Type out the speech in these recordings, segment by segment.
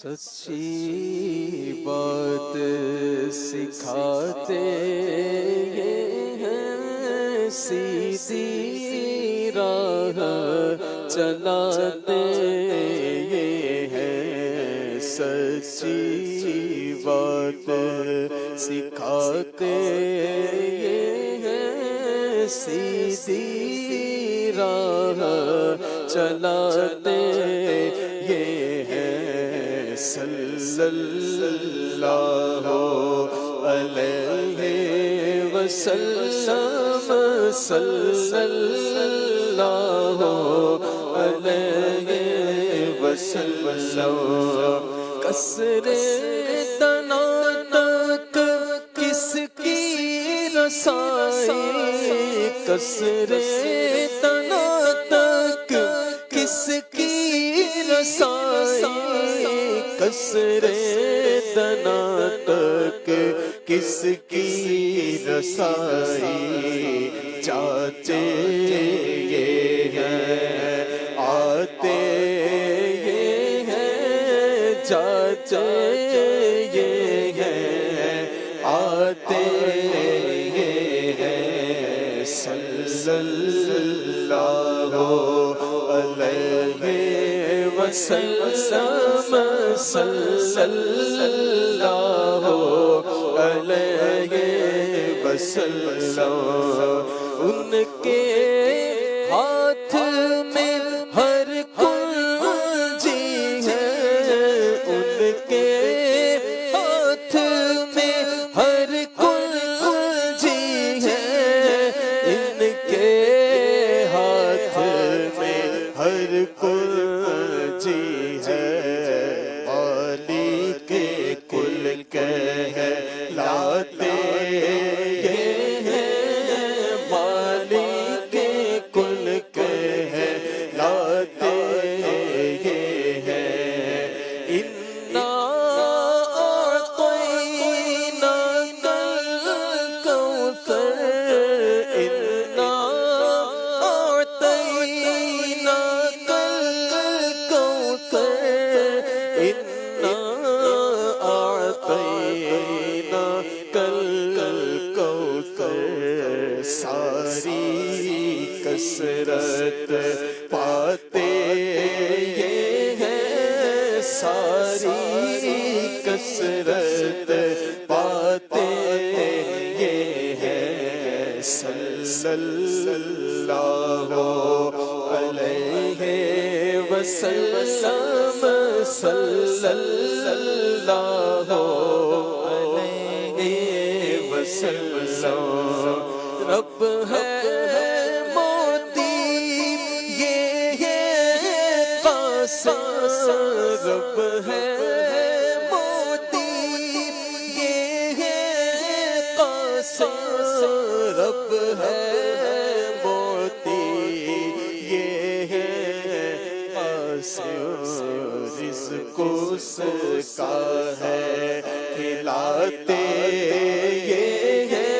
سچی بات سکھاتے یہ ہیں، سیدھی راہ چلاتے یہ ہیں، سچی بات سکھاتے یہ ہیں، سیدھی راہ چلاتے یہ ہیں، صلی اللہ علیہ وسلم، صلی اللہ علیہ وسلم۔ قصر تنا تک کس کی رسائی، قصر تنا تک کس کی رسائی، قصر تنا تک کس کی رسائی، چاچے یہ ہیں آتے یہ ہیں، چاچے یہ ہیں آتے یہ ہیں، صلی اللہ علیہ وسلم، صلی اللہ علیہ وسلم۔ ان کے ہاتھ میں ہر کنجی ہے، ان کے ہاتھ میں ہر کنجی ہے، ان کے ہاتھ میں ہر کنجی ہے، مالک کل کہلاتے یہ ہیں، مالک کل کہلاتے یہ ہیں، انا اعطیناک الکوثر، انا اعطیناک الکوثر، انا اعطیناک الکوثر۔ ساری کثرت پاتے یہ ہیں، ساری کثرت پاتے یہ ہیں، صلی اللہ علیہ وسلم، صلی اللہ علیہ وسلم۔ رب ہے موتی یہ ہے قاسم، رب ہے موتی یہ ہے قاسم، رب ہے موتی یہ ہے قاسم، رزق اس کا ہے کھلاتے یہ ہے،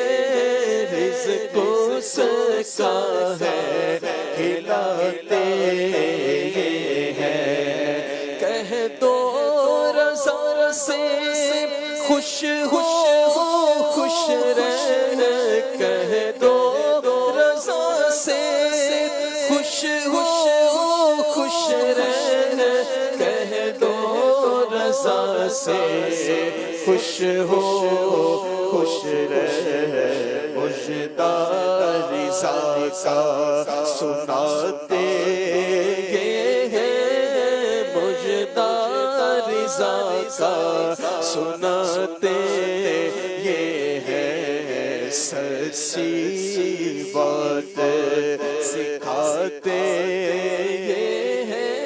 رزق اس کا ہے کھلاتے یہ ہے، کہہ دو رضا سے خوش ہو خوش رہنا، کہہ دو رضا سے خوش ہو خوش رہنا، کہہ دو رضا سے خوش ہو خوش رہ، مژدہ رضا کا سناتے یہ ہیں، مژدہ رضا کا سناتے یہ ہیں، سچی بات سکھاتے یہ ہیں،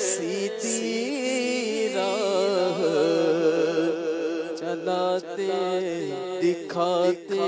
سیدھی راہ چلاتے دکھاتے